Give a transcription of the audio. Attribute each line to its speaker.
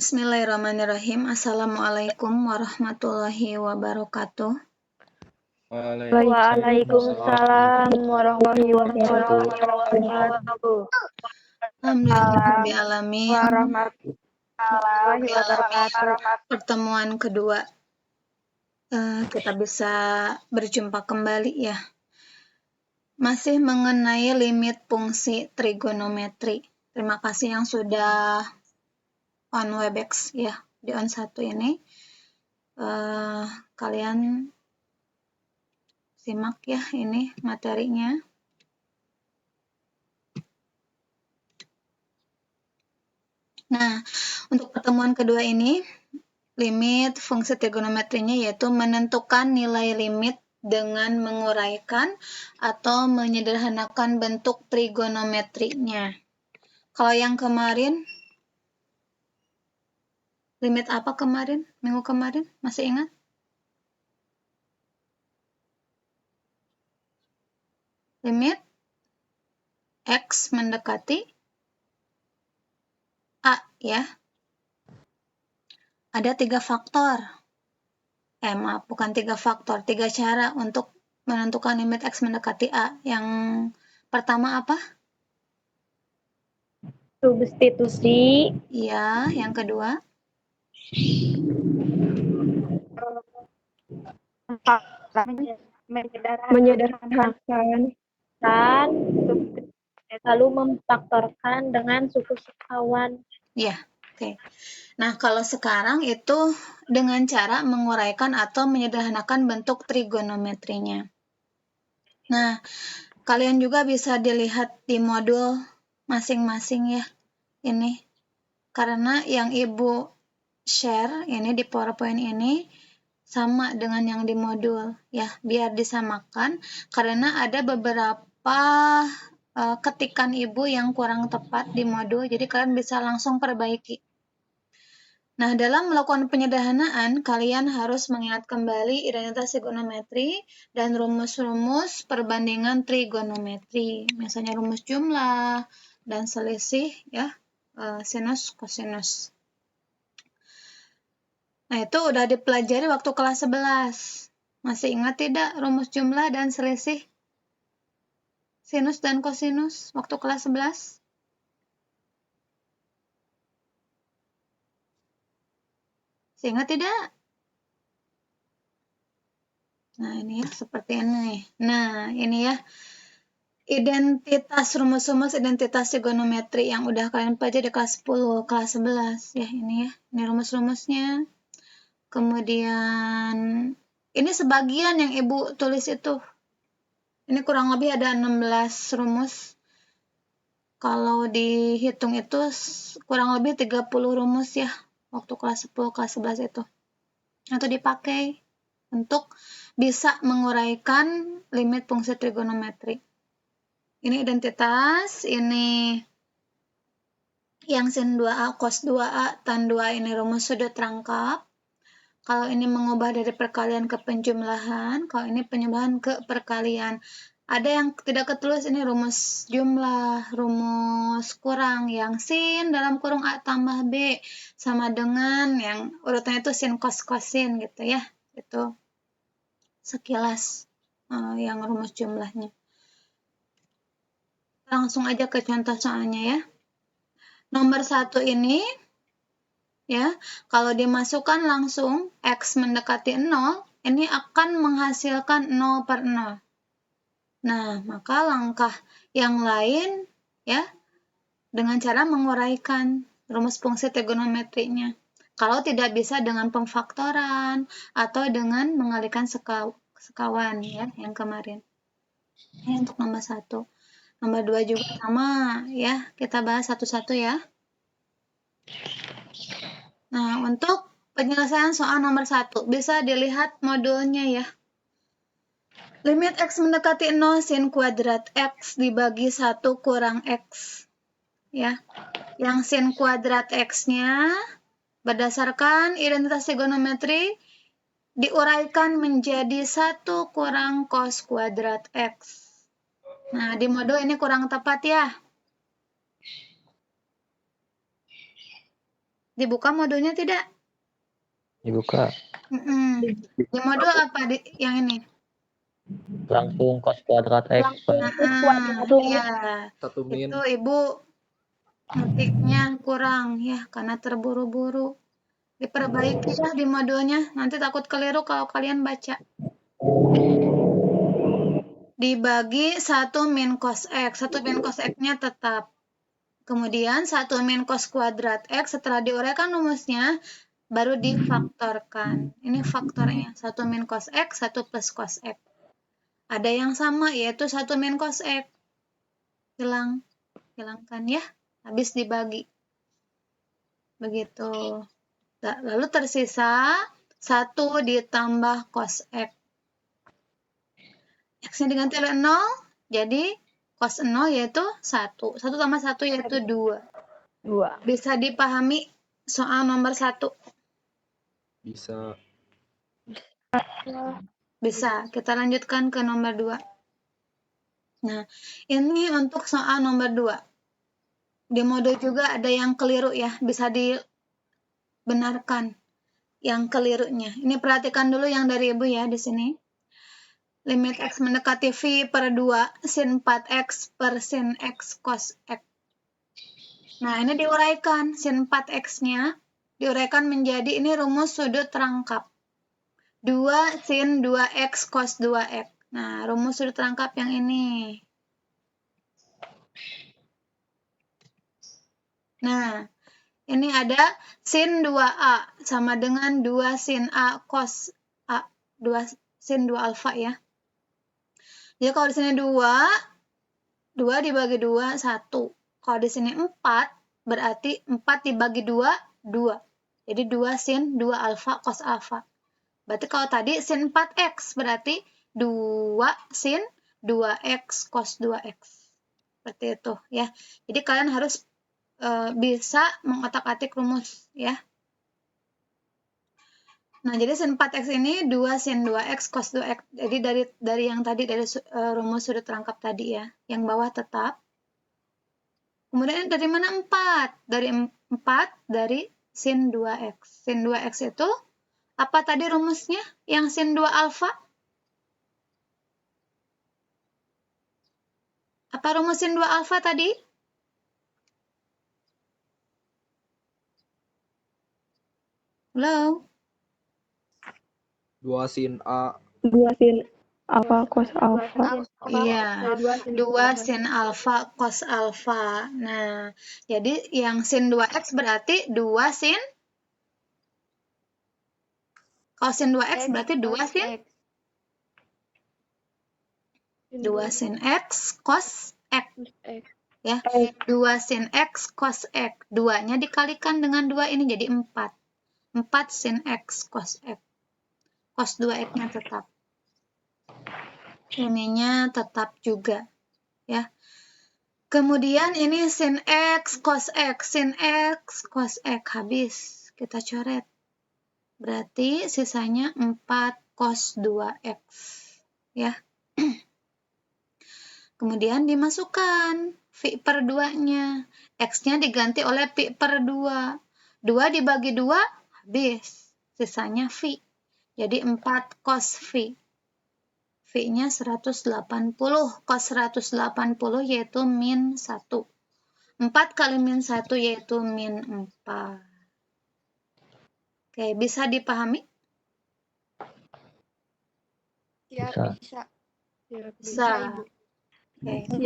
Speaker 1: Bismillahirrahmanirrahim. Assalamualaikum warahmatullahi wabarakatuh.
Speaker 2: Waalaikumsalam warahmatullahi wabarakatuh.
Speaker 1: Alhamdulillahirabbil alamin.
Speaker 2: Warahmatullahi wabarakatuh.
Speaker 1: Pertemuan kedua kita bisa berjumpa kembali ya. Masih mengenai limit fungsi trigonometri. Terima kasih yang sudah on Webex ya, di on 1 ini. Kalian simak ya ini materinya. Nah, untuk pertemuan kedua ini, limit fungsi trigonometrinya yaitu menentukan nilai limit dengan menguraikan atau menyederhanakan bentuk trigonometrinya. Kalau yang kemarin, limit apa kemarin? Minggu kemarin, masih ingat? Limit X mendekati A ya. Ada 3 faktor. Maaf, bukan 3 faktor, 3 cara untuk menentukan limit X mendekati A. Yang pertama apa?
Speaker 2: Substitusi.
Speaker 1: Iya, yang kedua?
Speaker 2: Menyederhanakan dan lalu memfaktorkan dengan suku sekawan.
Speaker 1: Iya, oke. Nah, kalau sekarang itu dengan cara menguraikan atau menyederhanakan bentuk trigonometrinya. Nah, kalian juga bisa dilihat di modul masing-masing ya, ini. Karena yang Ibu share ini di PowerPoint ini sama dengan yang di modul ya, biar disamakan karena ada beberapa ketikan Ibu yang kurang tepat di modul, jadi kalian bisa langsung perbaiki. Nah, dalam melakukan penyederhanaan, kalian harus mengingat kembali identitas trigonometri dan rumus-rumus perbandingan trigonometri. Misalnya rumus jumlah dan selisih ya, sinus kosinus. Nah, itu udah dipelajari waktu kelas 11. Masih ingat tidak rumus jumlah dan selisih sinus dan kosinus waktu kelas 11? Masih ingat tidak? Nah, ini ya, seperti ini. Nah, ini ya. Identitas rumus-rumus identitas trigonometri yang udah kalian pelajari di kelas 10, kelas 11 ya, ini ya. Ini rumus-rumusnya. Kemudian ini sebagian yang Ibu tulis itu. Ini kurang lebih ada 16 rumus. Kalau dihitung itu kurang lebih 30 rumus ya waktu kelas 10, kelas 11 itu. Atau dipakai untuk bisa menguraikan limit fungsi trigonometri. Ini identitas, ini yang sin 2A, cos 2A, tan 2A ini rumus sudut rangkap. Kalau ini mengubah dari perkalian ke penjumlahan, kalau ini penjumlahan ke perkalian. Ada yang tidak ketulis, ini rumus jumlah, rumus kurang, yang sin dalam kurung A tambah B sama dengan yang urutannya itu sin cos kosin gitu ya. Itu sekilas yang rumus jumlahnya. Langsung aja ke contoh soalnya ya. Nomor 1 ini ya, kalau dimasukkan langsung X mendekati 0, ini akan menghasilkan 0/0. Nah, maka langkah yang lain ya, dengan cara menguraikan rumus fungsi trigonometrinya. Kalau tidak bisa dengan pemfaktoran atau dengan mengalihkan sekawan ya, yang kemarin. Ini untuk nomor 1. Nomor 2 juga sama ya, kita bahas satu-satu ya. Nah, untuk penyelesaian soal nomor 1, bisa dilihat modulnya ya. Limit X mendekati 0 sin kuadrat X dibagi 1 kurang X. Ya. Yang sin kuadrat X-nya berdasarkan identitas trigonometri diuraikan menjadi 1 kurang cos kuadrat X. Nah, di modul ini kurang tepat ya. Dibuka modulnya tidak?
Speaker 3: Dibuka.
Speaker 1: Di modul apa yang ini?
Speaker 3: Langsung cos kuadrat X.
Speaker 1: Iya. Itu Ibu ngetiknya kurang ya, karena terburu-buru. Diperbaiki ya di modulnya, nanti takut keliru kalau kalian baca. Dibagi 1 min cos X. 1 min cos X-nya tetap. Kemudian 1 min cos kuadrat X setelah diuraikan rumusnya, baru difaktorkan. Ini faktornya, 1 min cos X, 1 plus cos X. Ada yang sama, yaitu 1 min cos X. Hilangkan ya, habis dibagi. Begitu. Lalu tersisa 1 ditambah cos X. X-nya diganti oleh 0, jadi cos 0 yaitu 1. 1 tambah 1 yaitu 2. Bisa dipahami soal nomor 1?
Speaker 4: Bisa.
Speaker 1: Bisa. Kita lanjutkan ke nomor 2. Nah, ini untuk soal nomor 2. Di modul juga ada yang keliru ya, bisa dibenarkan yang kelirunya. Ini perhatikan dulu yang dari Ibu ya di sini. Limit X mendekati V per 2 sin 4X per sin X cos X. Nah, ini diuraikan. Sin 4X-nya diuraikan menjadi ini rumus sudut rangkap. 2 sin 2X cos 2X. Nah, rumus sudut rangkap yang ini. Nah, ini ada sin 2A sama dengan 2 sin A cos A. 2 sin 2 alfa ya. Jadi kalau di sini 2 dibagi 2, 1. Kalau di sini 4, berarti 4 dibagi 2, 2. Jadi 2 sin 2 alfa cos alfa. Berarti kalau tadi sin 4X, berarti 2 sin 2X cos 2X. Seperti itu ya. Jadi kalian harus bisa mengotak-atik rumus ya. Nah, jadi sin 4X ini 2 sin 2X cos 2X. Jadi dari yang tadi, dari rumus sudut rangkap tadi ya. Yang bawah tetap. Kemudian dari mana 4? Dari 4 dari sin 2X. Sin 2X itu apa tadi rumusnya? Yang sin 2 alfa? Apa rumus sin 2 alfa tadi? Halo?
Speaker 4: 2 sin A.
Speaker 2: 2 sin alfa cos alfa.
Speaker 1: Iya, 2 sin alfa cos alfa. Nah, jadi yang sin 2X berarti 2 sin, kalau sin 2X berarti 2 sin 2 sin X cos X. Ya, 2 sin X cos X. 2-nya dikalikan dengan 2 ini jadi 4. 4 sin X cos X. Cos 2X-nya tetap. Ininya tetap juga. Ya. Kemudian ini sin X cos X. Sin X cos X habis. Kita coret. Berarti sisanya 4 cos 2X. Ya. Kemudian dimasukkan V per 2-nya. X-nya diganti oleh Pi per 2. 2 dibagi 2, habis. Sisanya V. Jadi 4 cos V. V-nya 180. Cos 180 yaitu min 1. 4 kali min 1 yaitu min 4. Oke, bisa dipahami?
Speaker 3: Bisa.
Speaker 1: Bisa. Oke.